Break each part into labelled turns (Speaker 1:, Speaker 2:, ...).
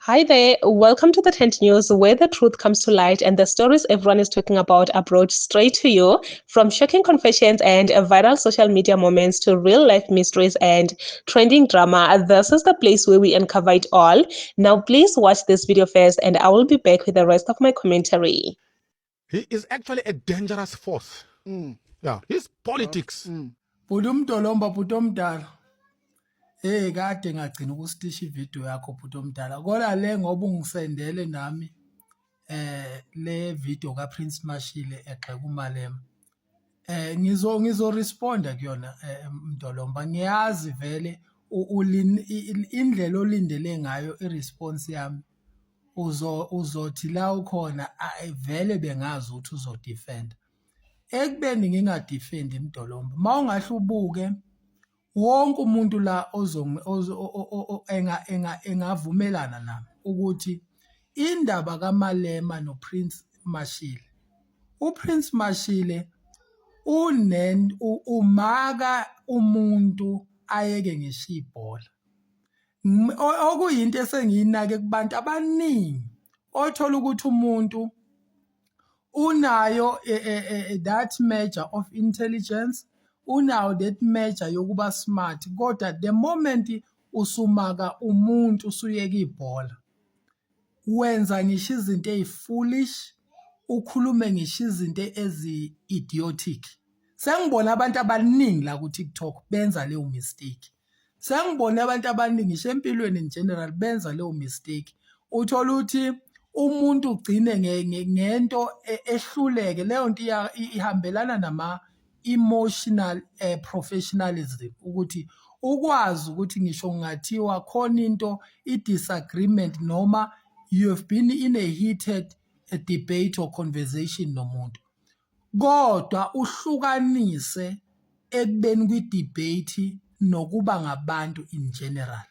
Speaker 1: Hi there, welcome to the Tent News, where the truth comes to light and the stories everyone is talking about are brought straight to you. From shocking confessions and viral social media moments to real life mysteries and trending drama, this is the place where we uncover it all. Now, please watch this video first, and I will be back with the rest of my commentary.
Speaker 2: He is actually a dangerous force. Yeah, his politics.
Speaker 3: Bhutomdolomba bhutomdala. Hey kade ngagcina ukustisha ivideo yakho bhutomdala. Kodwa le ngoba ungisendele nami le video kaPrince Mashile egxeka uMalema. Ngizo responda kuyona Mdolomba. Ngiyazi vele indlela olindele ngayo iresponse yami. Uzothi la ukhona vele bengazi ukuthi uzodefend. Ekubeni ngingadefend Mdolomba. Mawungahle ubuke wonke umuntu la engavumelana nami ukuthi indaba kaMalema noPrince Mashile. uPrince Mashile umaka umuntu ayeke ngisho ibhola. Okuyinto esengiyinake kubantu abaningi othola ukuthi umuntu unayo that measure of intelligence, unayo that measure yokuba smart, kodwa the moment usumaka umuntu usuyeka ibhola wenza ngisho izinto ezifoolish, ukhulume ngisho izinto ezi-idiotic. Sengibona abantu abaningi la ku TikTok benza leyo mistake. Sengibona abantu abaningi ngisho empilweni in general benza leyo mistake. Uthola ukuthi umuntu ugcine ngento ehluleke, leyo nto ihambelana nama emotional professionalism, ukuthi ukwazi ukuthi ngisho ngathiwa khona into i-disagreement noma you have been in a heated debate or conversation nomuntu, kodwa uhlukanise ekubeni kwi-debate nokuba ngabantu in general.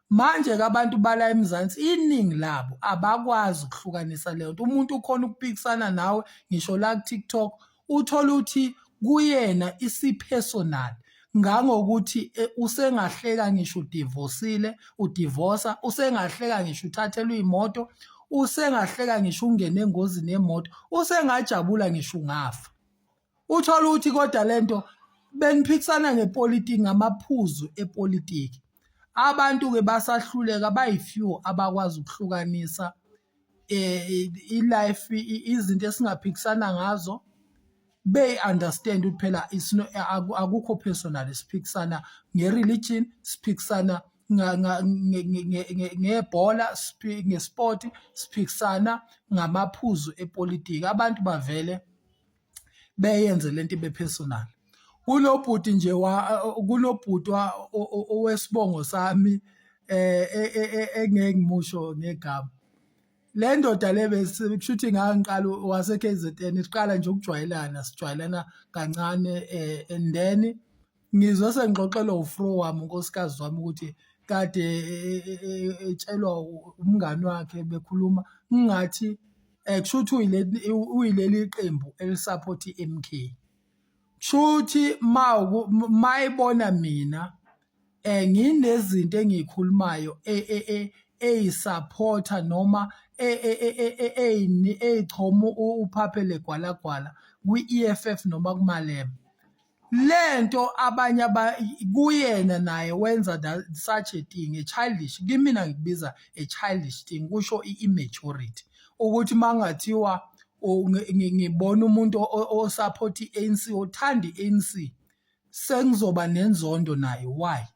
Speaker 3: Manje ke abantu bala eMzansi iningi labo abakwazi ukuhlukanisa leyo nto. Umuntu ukhona ukuphikisana nawe ngisho la ku TikTok, uthola ukuthi kuyena isipersonal ngangokuthi usengahleka ngisho udivorsa, usengahleka ngisho uthathelwe imoto, usengahleka ngisho ungene engozini yemoto, usengajabula ngisho ungafa. Uthola ukuthi kodwa lento beniphikisana ngepolitiki, ngamaphuzu epolitiki. Abantu ke basahluleka, bayifew abakwazi ukuhlukanisa ilife, izinto esingaphikisana ngazo, understand ukuthi phela akukho personal, siphikisana nge-religion, siphikisana ngebhola, ngesport, siphikisana ngamaphuzu epolitiki. Abantu bavele beyenze lento bepersonal. Kunobhuti nje kunobhuti owesibongo sami engeke ngimusho ngegama. Le ndoda le beshuthi ngangiqala wase-KZN, siqala nje ukujwayelana, sijwayelana kancane and then ngizwe sengixoxelwa ufro wami, unkosikazi wami, ukuthi kade etshelwa umngani wakhe bekhuluma ngathi kushuthi uyileli qembu elisupport iMK. Shuthi mayibona mina nginezinto engiyikhulumayo eyisupporter noma eyichoma uphaphele gwalagwala kwi-EFF noma kuMalema. Lento abanye kuyena naye wenza such a thing, a childish, kimina ngikubiza a childish thing, kusho i-immaturity, ukuthi mangathiwa ngibona umuntu osupport i-ANC, othanda i-ANC, sengizoba nenzondo naye. Why?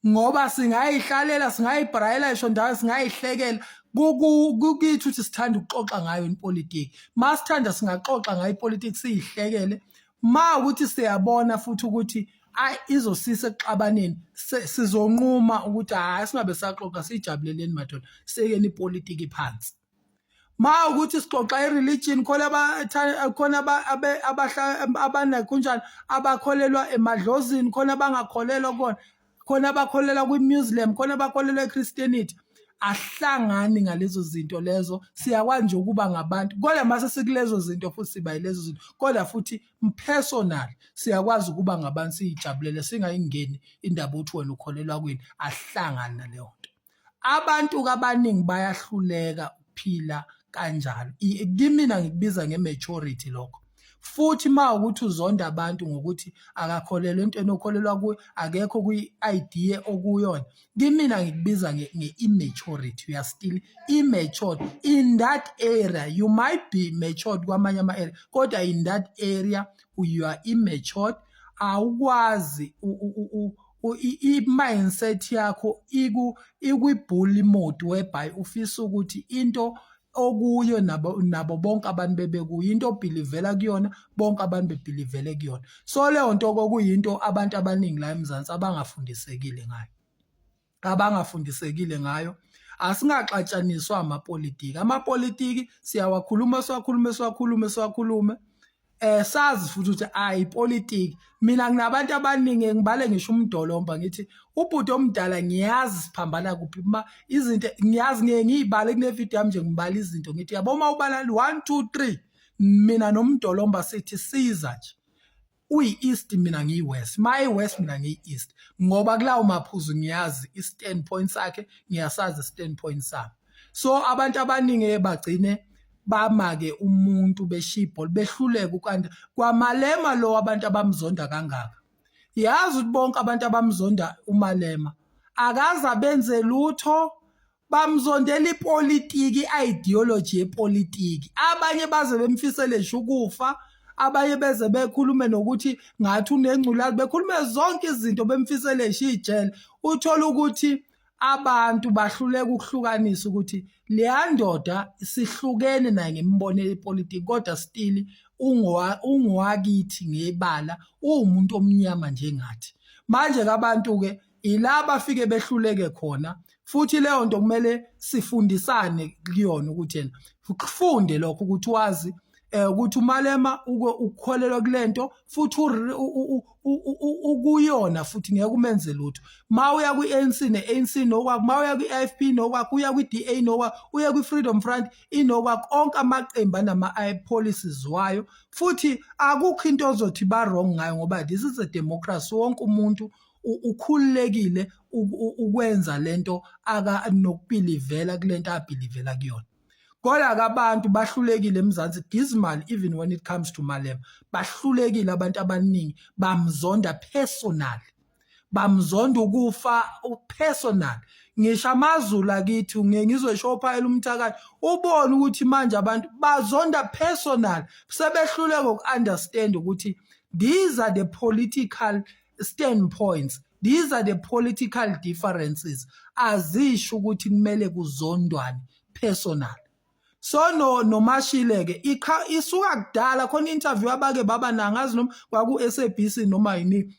Speaker 3: Ngoba singayihlalela, singayibrayela isho ndawo, singayihlekela kukithi ukuthi sithanda ukuxoxa ngayo ipolitiki. Masithanda singaxoxa ngayo ipolitiki, siyihlekele. Ukuthi siyabona futhi ukuthi izosisa ekuxabaneni, sizonquma ukuthi singabe saxoxa, sijabuleleni madoda, sekeni ipolitiki phansi. Ukuthi sixoxa i-religion, khona abanekunjani abakholelwa emadlozini, khona abangakholelwa khona abakholelwa kwi-Muslim, khona abakholelwa eChristianity. Ahlangani ngalezo zinto lezo, siyakwazi nje ukuba ngabantu, kodwa mase sikulezo zinto futhi siba yilezo zinto, kodwa futhi personal siyakwazi ukuba ngabantu, siyijabulele, singayingeni indaba ukuthi wena ukholelwa kwini. Ahlangani naleyo nto. abantu abaningi bayahluleka ukuphila kanjalo. Kimina ngikubiza nge-maturity lokho. Futhi mawukuthi uzonda abantu ngokuthi akakholelwa entweni okholelwa kuyo, akekho kwi-idea okuyona, kimina ngikubiza nge-immaturity. You are still immature in that area. You might be matured kwamanye ama-area, kodwa in that area you are immature. Awukwazi i-mindset yakho ikwi-bully mode whereby ufisa ukuthi into okuyo nabo bonke abantu bebekuyo, into obhilivela kuyona bonke abantu bebhilivele kuyona. So leyo nto kokuyinto abantu abaningi la eMzansi abangafundisekile ngayo. Asingaxatshaniswa amapolitiki. Amapolitiki siyawakhuluma sazi futhi ukuthi ayipolitiki. Mina nginabantu abaningi ngibale ngisho uMdolomba ngithi ubhuti omdala ngiyazi siphambana kuphi izinto ngiyazi ngiyibale kune video yami nje ngibala izinto ngithi yabo uma ubala 1 2 3 mina noMdolomba sithi siza nje uyi-east mina ngiyi-west, mayi-west mina ngiyi-east, ngoba kulawo maphuzu ngiyazi i-standpoint sakhe, ngiyasazi i-standpoint sami. So abantu abaningi bagcine bamake umuntu beshibho behluleka ukwanda kwaMalema lo abantu abamzonda kangaka. Yazi ukuthi bonke abantu abamzonda uMalema akaze abenze lutho, bamzondela ipolitiki, i-ideology yepolitiki. Abanye baze bemfisele nje ukufa, abanye beze bekhulume nokuthi ngathi unengculazi, bekhulume zonke izinto bemfisele nje ijele. Uthola ukuthi abantu bahluleka ukuhlukanisa ukuthi leya ndoda sihlukene naye ngemibono yepolitiki, kodwa still ungowakithi ngebala, uwumuntu omnyama njengathi. Manje abantu-ke ila bafike behluleke khona, futhi leyo nto kumele sifundisane kuyona ukuthi yena kufunde lokho ukuthi wazi ukuthi uMalema ukukholelwa kulento futhi ukuyona futhi ngeke umenze lutho. Mawuya kwi-ANC ne-ANC nokwakho, mawuya kwi-IFP nokwakho, uya kwi-DA nokwakho, uya kwi-Freedom Front inokwakho, onke amaqembu anama-policies wayo, futhi akukho into ozothi ba-wrong ngayo ngoba this is a democracy. Wonke umuntu ukhululekile ukwenza lento nokubhilivela kulento abhilivela kuyona. Kodwa abantu bahlulekile eMzansi, dismal even when it comes to Malema. Bahlulekile abantu abaningi, bamzonda personal, bamzonda ukufa personal. Ngisho amaZulu akithi ngizosho phela uMthakathi ubone ukuthi manje abantu bazonda personal, sebehluleka uku-understand ukuthi these are the political standpoints, these are the political differences. Azisho ukuthi kumele kuzondwane personal. So noMashile-ke isuka kudala khona interview abake baba nangazi noma kwaku-SABC noma yini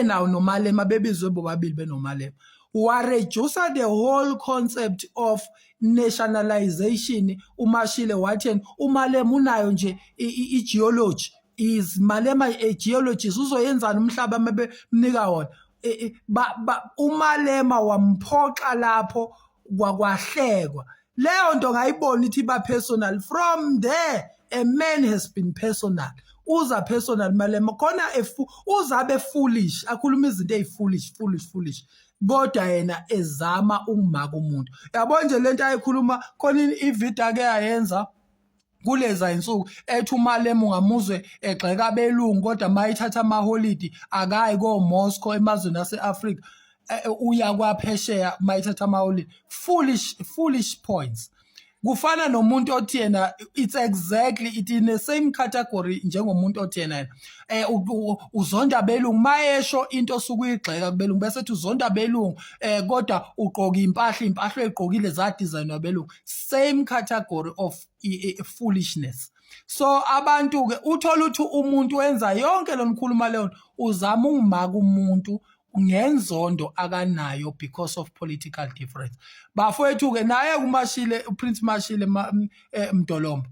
Speaker 3: nawo noMalema bebizwe bobabili benoMalema, wareduce the whole concept of nationalization. uMashile wathi uMalema unayo nje i-geology, is Malema a geologist, uzoyenzana umhlaba mabemnika wona. uMalema wamphoxa lapho kwahlekwa. Leyo nto ngayibona ithi ba personal. From there a man has been personal. Uza personal Malema khona uzabe foolish, akhuluma izinto ezifoolish, kodwa yena ezama ukumaka umuntu. Yabo nje lento ayikhuluma khona ivideo ake yayenza kuleza insuku ethi uMalema ungamuzwe egxeka abelungu, kodwa mayithatha amaholidi akayi ko-Moscow emazweni ase-Afrika, uya kwaphesheya mayithatha amaholidi. Foolish points. Kufana nomuntu othi yena it's exactly it in the same category njengomuntu othi yena uzonda abelungu, mayesho into osukuyigxeka kubelungu bese ethi uzonda abelungu kodwa ugqoka impahla egqokile za design wabelungu. Same category of foolishness. So abantu-ke uthola ukuthi umuntu wenza yonke lo mkhuluma leyo uzama ukumaka umuntu ngenzondo akanayo because of political difference. Bafowethu-ke naye kuMashile, uPrince Mashile Mdolomba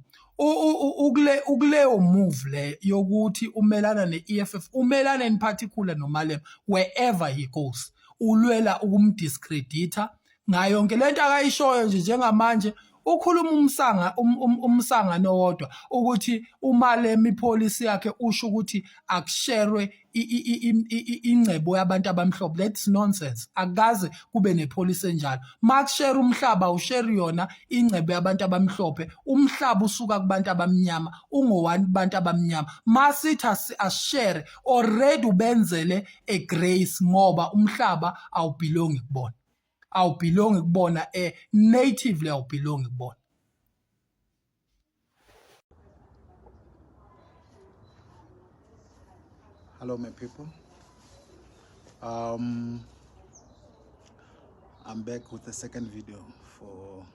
Speaker 3: ukuleyo move le yokuthi umelana ne-EFF, umelana in particular noMalema wherever he goes, ulwela ukumdiscredita ngayo yonke lento akayishoyo nje njengamanje. ukhuluma umsangano wodwa ukuthi uma lemi policy yakhe usho ukuthi akusherwe ingcebo yabantu abamhlophe. That's nonsense. Akaze kube nepolicy enjalo. Makushare umhlaba ushare yona ingcebo yabantu abamhlophe. Umhlaba usuka kubantu abamnyama, ungowani bantu abamnyama. Masithi ashare already ubenzele a grace ngoba umhlaba awubelongi kubona. Awubelongi kubona natively awubelongi kubona.
Speaker 4: Hello, my people. I'm back with the second video for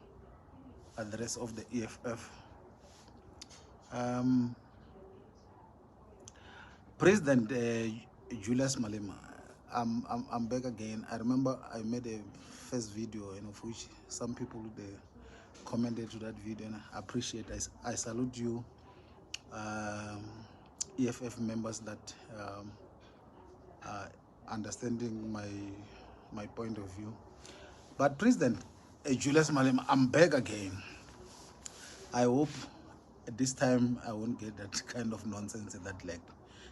Speaker 4: address of the EFF. President Julius Malema, I'm back again. I remember I made a first video, of which some people they commented to that video, and I appreciate. I salute you. EFF members that are understanding my point of view. But President Julius Malema, I'm back again. I hope this time I won't get that kind of nonsense that like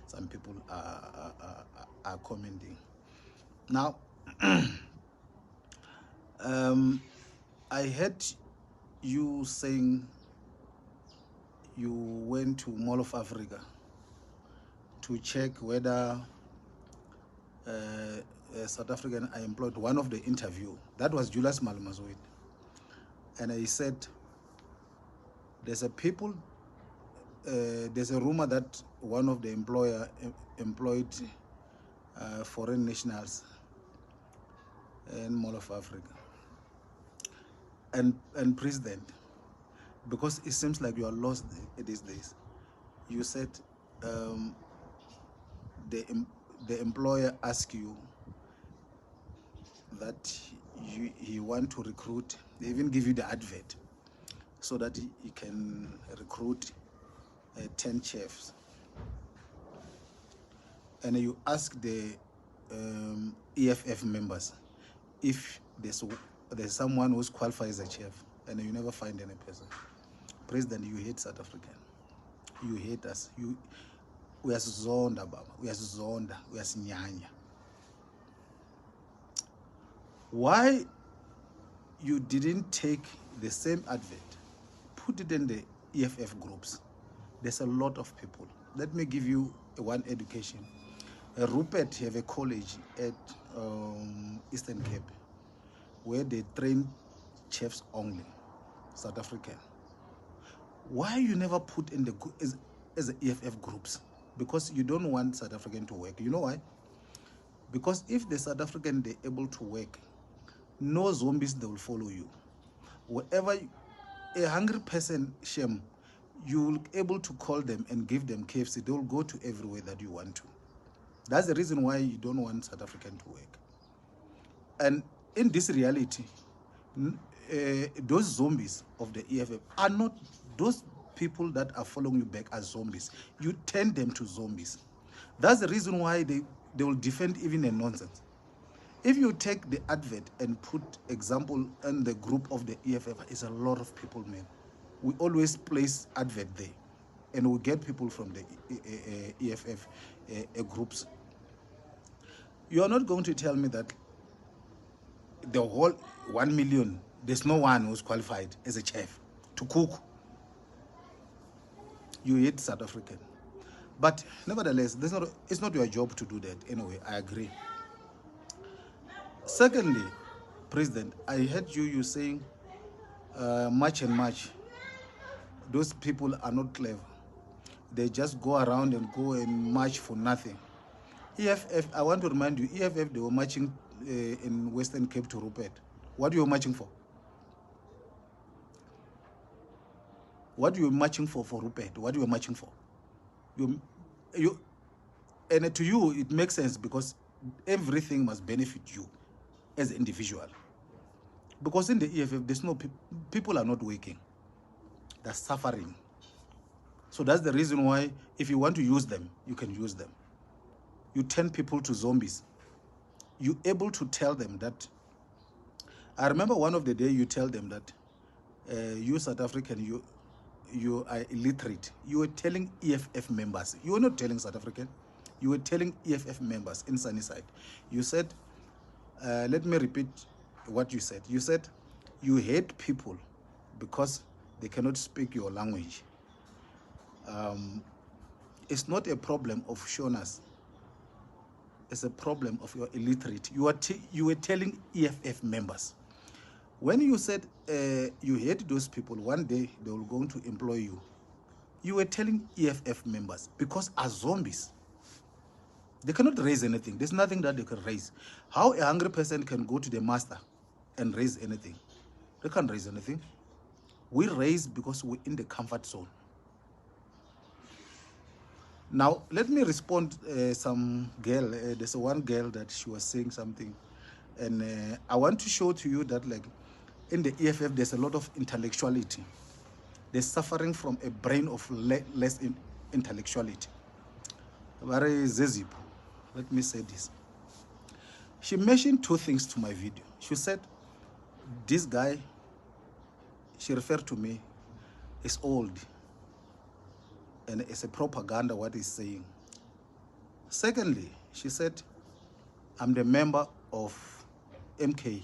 Speaker 4: some people are commenting. Now, I heard you saying you went to Mall of Africa to check whether South African are employed. One of the interview, that was Julius Malema's way. And he said, there's a rumor that one of the employer employed foreign nationals in Mall of Africa. And President, because it seems like you are lost these days, you said the employer asked you that he want to recruit, they even give you the advert so that he can recruit 10 chefs. And you ask the EFF members if there's someone who's qualified as a chef, and you never find any person. President, you hate South African. You hate us. We are zonda, Baba. We are zonda. We are sinyanya. Why you didn't take the same advert, put it in the EFF groups? There's a lot of people. Let me give you one education. Rupert have a college at Eastern Cape where they train chefs only, South African. Why you never put in the as the EFF groups? Because you don't want South African to work. You know why? Because if the South African they're able to work, no zombies they will follow you. Wherever a hungry person, Shem, you will be able to call them and give them KFC. They will go to everywhere that you want to. That's the reason why you don't want South African to work. And in this reality, those zombies of the EFF are not those people that are following you back as zombies. You turn them to zombies. That's the reason why they will defend even a nonsense. If you take the advert and put example in the group of the EFF, it's a lot of people, man. We always place advert there, and we get people from the EFF groups. You are not going to tell me that the whole 1 million, there's no one who's qualified as a chef to cook. You hate South African. But nevertheless, it's not your job to do that anyway. I agree. Secondly, President, I heard you saying much and much. Those people are not clever. They just go around and go and march for nothing. EFF, I want to remind you, EFF, they were marching in Western Cape to Rupert. What you were marching for? What you were marching for Rupert? What you were marching for? And to you, it makes sense because everything must benefit you as an individual. Because in the EFF, there's no people are not working. They're suffering. So that's the reason why if you want to use them, you can use them. You turn people to zombies. You're able to tell them that. I remember one of the day you tell them that you South African, you are illiterate. You were telling EFF members. You were not telling South African. You were telling EFF members in Sunnyside. You said, let me repeat what you said. You said you hate people because they cannot speak your language. It's not a problem of Shonas. It's a problem of your illiterate. You were telling EFF members. When you said you hate those people, one day they will going to employ you. You were telling EFF members because as zombies, they cannot raise anything. There's nothing that they can raise. How a hungry person can go to the master and raise anything? They can't raise anything. We raise because we're in the comfort zone. Now, let me respond some girl. There's one girl that she was saying something. And I want to show to you that like in the EFF, there's a lot of intellectuality. They're suffering from a brain of less intellectuality. Very Zezip. Let me say this. She mentioned two things to my video. She said, this guy, she referred to me, is old. And it's a propaganda what he's saying. Secondly, she said, I'm the member of MK.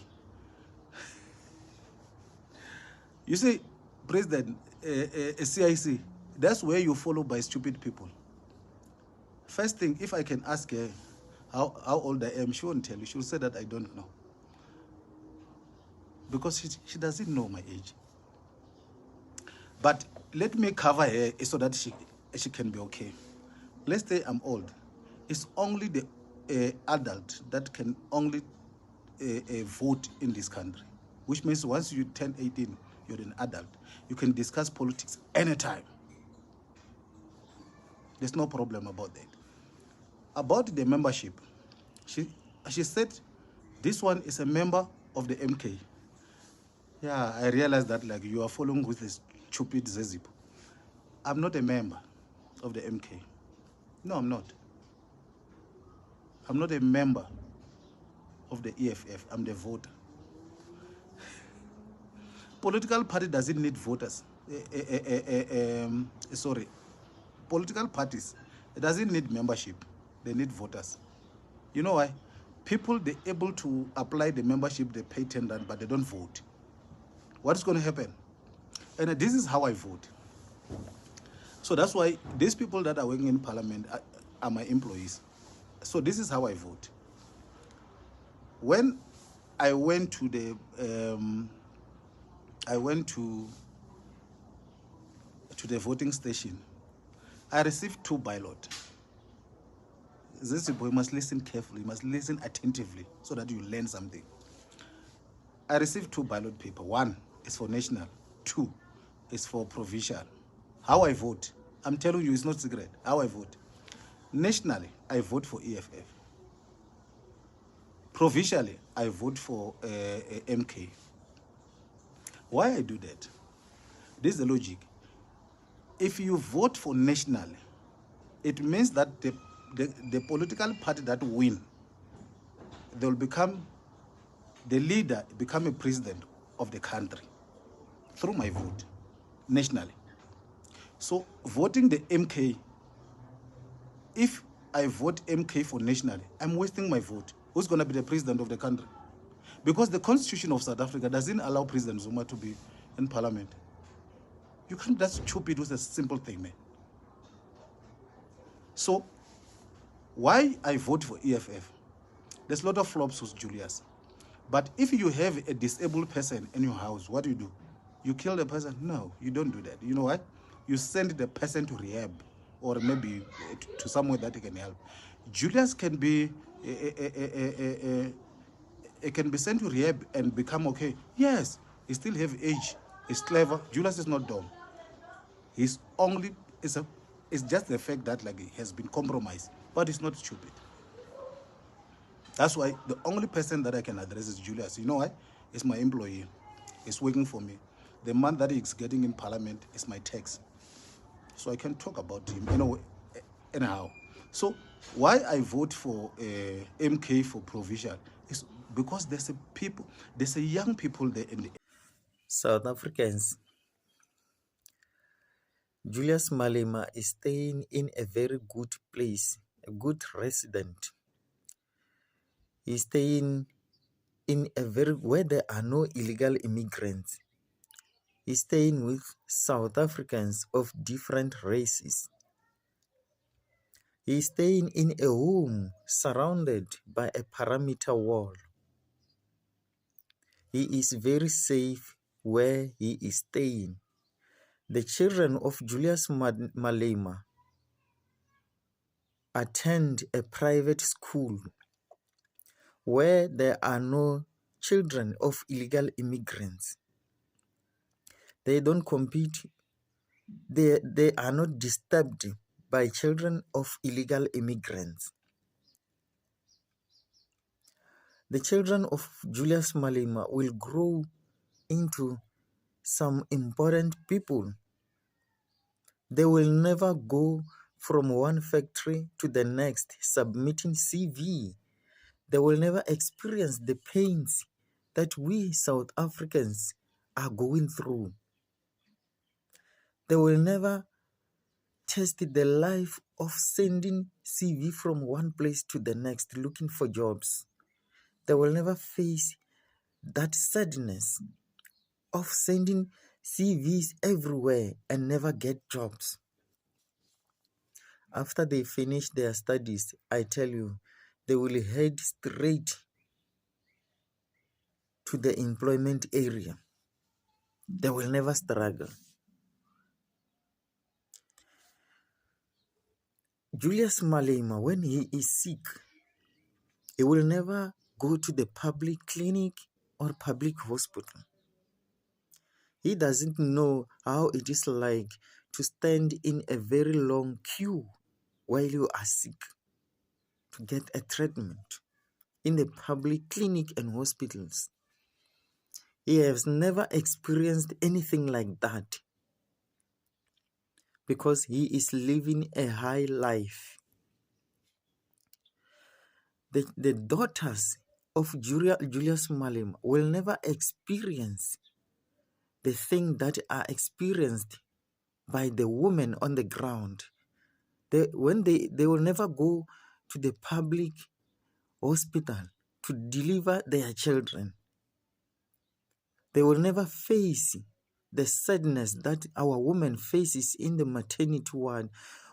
Speaker 4: You see, President, CIC, that's where you follow by stupid people. First thing, if I can ask her how old I am, she won't tell you. She'll say that I don't know. Because she doesn't know my age. But let me cover her so that she can be okay. Let's say I'm old. It's only the adult that can only vote in this country. Which means once you turn 18, you're an adult. You can discuss politics anytime. There's no problem about that. About the membership, she said, this one is a member of the MK. Yeah, I realized that like you are following with this stupid Zezip. I'm not a member of the MK. No, I'm not. I'm not a member of the EFF. I'm the voter. Political party doesn't need voters. Sorry. Political parties, it doesn't need membership. They need voters. You know why? People, they're able to apply the membership, they pay 10 rand, but they don't vote. What is going to happen? And this is how I vote. So that's why these people that are working in parliament are my employees. So this is how I vote. When I went to the, to the voting station, I received 2 ballots. This boy must listen carefully, must listen attentively so that you learn something. I received 2 ballot paper. 1 is for national, 2 is for provincial. How I vote, I'm telling you, it's not secret. How I vote. Nationally, I vote for EFF. Provincially, I vote for MK. Why I do that? This is the logic. If you vote for national, it means that the political party that win, they will become the leader, become a president of the country through my vote nationally. So voting the MK, if I vote MK for nationally, I'm wasting my vote. Who's going to be the president of the country? Because the Constitution of South Africa doesn't allow President Zuma to be in parliament. You can't just stupid with a simple thing, man. So, why I vote for EFF? There's a lot of flops with Julius. But if you have a disabled person in your house, what do? You kill the person? No, you don't do that. You know what? You send the person to rehab or maybe to somewhere that he can help. Julius can be can be sent to rehab and become okay. Yes, he still have age. He's clever. Julius is not dumb. He's only it's just the fact that like he has been compromised, but he's not stupid. That's why the only person that I can address is Julius. You know why? It's my employee. He's working for me. The man that he's getting in parliament is my tax. So I can talk about him, you know, anyhow. So why I vote for MK for provision is because there's a young people there in the
Speaker 5: South Africans, Julius Malema is staying in a very good place, a good resident. He's staying in a very where there are no illegal immigrants. He's staying with South Africans of different races. He's staying in a home surrounded by a perimeter wall. He is very safe where he is staying. The children of Julius Malema attend a private school where there are no children of illegal immigrants. They don't compete, they are not disturbed by children of illegal immigrants. The children of Julius Malema will grow into some important people. They will never go from one factory to the next submitting CV. They will never experience the pains that we South Africans are going through. They will never test the life of sending CV from one place to the next looking for jobs. They will never face that sadness of sending CVs everywhere and never get jobs. After they finish their studies, I tell you, they will head straight to the employment area. They will never struggle. Julius Malema, when he is sick, he will never go to the public clinic or public hospital. He doesn't know how it is like to stand in a very long queue while you are sick to get a treatment in the public clinic and hospitals. He has never experienced anything like that because he is living a high life. The daughters of Julius Malema will never experience the thing that are experienced by the women on the ground. They will never go to the public hospital to deliver their children. They will never face the sadness that our women faces in the maternity ward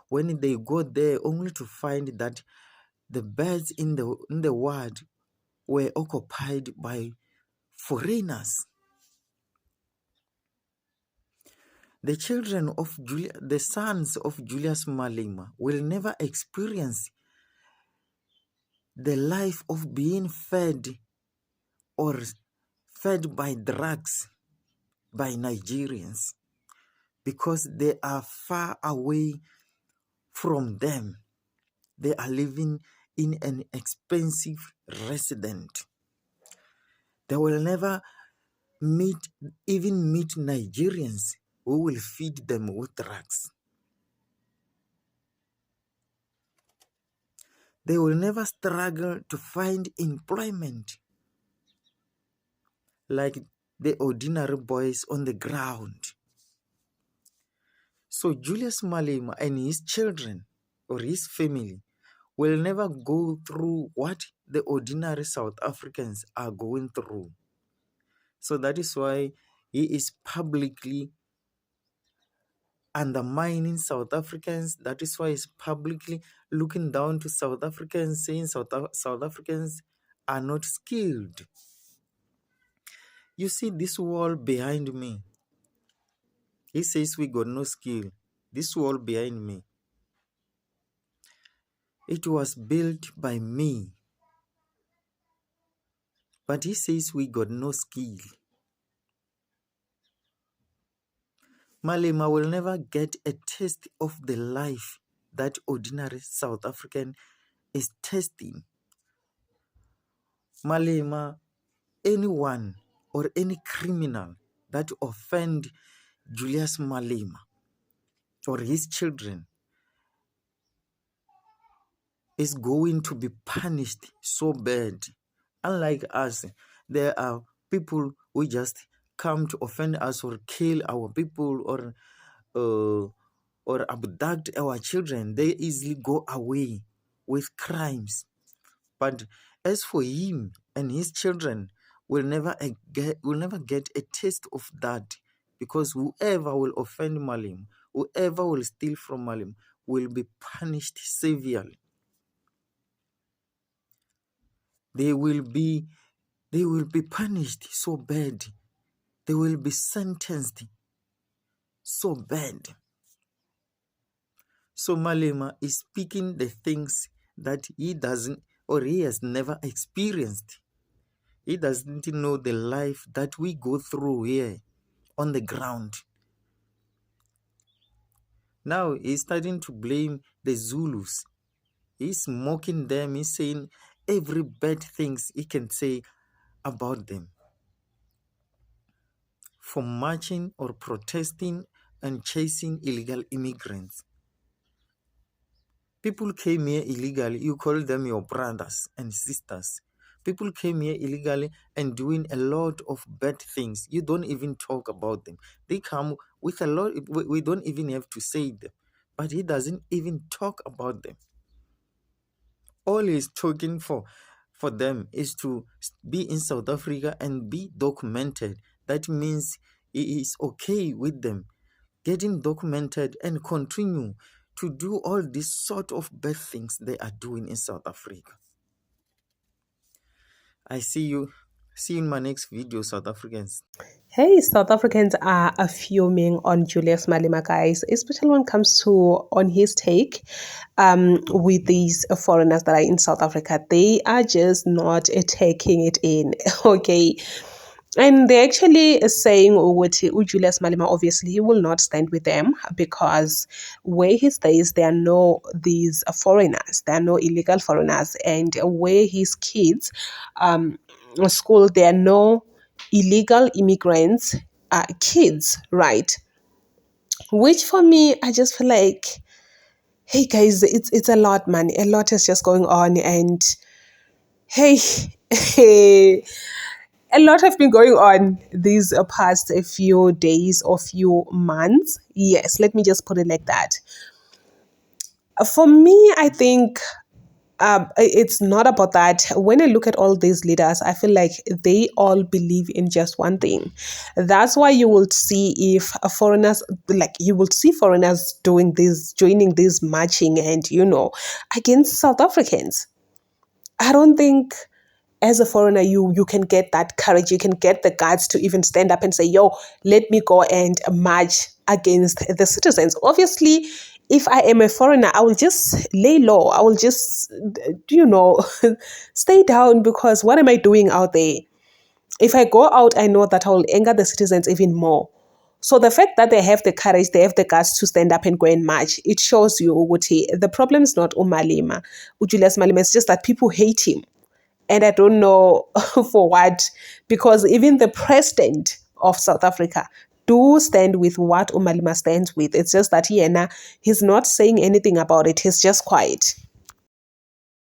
Speaker 5: when they go there only to find that the beds in the ward were occupied by foreigners. The sons of Julius Malema will never experience the life of being fed by drugs by Nigerians because they are far away from them. They are living in an expensive residence. They will never meet Nigerians who will feed them with drugs. They will never struggle to find employment like the ordinary boys on the ground. So Julius Malema and his children or his family will never go through what the ordinary South Africans are going through. So that is why he is publicly undermining South Africans. That is why he's publicly looking down to South Africans, saying South Africans are not skilled. You see this wall behind me. He says we got no skill. This wall behind me, it was built by me. But he says we got no skill. Malema will never get a taste of the life that ordinary South African is tasting. Malema, anyone or any criminal that offend Julius Malema or his children is going to be punished so bad. Unlike us, there are people who just come to offend us or kill our people or abduct our children, they easily go away with crimes. But as for him and his children, will never get a taste of that, because whoever will offend Malim, whoever will steal from Malim, will be punished severely. They will be punished so bad. They will be sentenced so bad. So Malema is speaking the things that he doesn't, or he has never experienced. He doesn't know the life that we go through here on the ground. Now he's starting to blame the Zulus. He's mocking them. He's saying every bad things he can say about them. For marching or protesting and chasing illegal immigrants. People came here illegally. You call them your brothers and sisters. People came here illegally and doing a lot of bad things. You don't even talk about them. They come with a lot. We don't even have to say them. But he doesn't even talk about them. All he's talking for them is to be in South Africa and be documented. That means he is okay with them getting documented and continue to do all these sort of bad things they are doing in South Africa. I see you in my next video, South Africans.
Speaker 1: Hey, South Africans are fuming on Julius Malema, guys, especially when it comes to on his take with these foreigners that are in South Africa. They are just not taking it in, okay? And they're actually saying Julius Malema, obviously, he will not stand with them because where he stays, there are no these foreigners, there are no illegal foreigners. And where his kids school, there are no illegal immigrants kids, right? Which for me, I just feel like, hey guys, it's a lot, man. A lot is just going on, and hey, hey, a lot have been going on these past few days or few months. Yes, let me just put it like that. For me, I think it's not about that. When I look at all these leaders, I feel like they all believe in just one thing. That's why you will see if foreigners, like you will see foreigners doing this, joining this marching and, against South Africans. I don't think as a foreigner, you can get that courage, you can get the guts to even stand up and say, yo, let me go and march against the citizens. Obviously, if I am a foreigner, I will just lay low. I will just, stay down, because what am I doing out there? If I go out, I know that I will anger the citizens even more. So the fact that they have the courage, they have the guts to stand up and go and march, it shows you, Uguti, the problem is not Umalema, Julius Malema, it's just that people hate him. And I don't know for what, because even the president of South Africa do stand with what Umalema stands with. It's just that he's not saying anything about it. He's just quiet.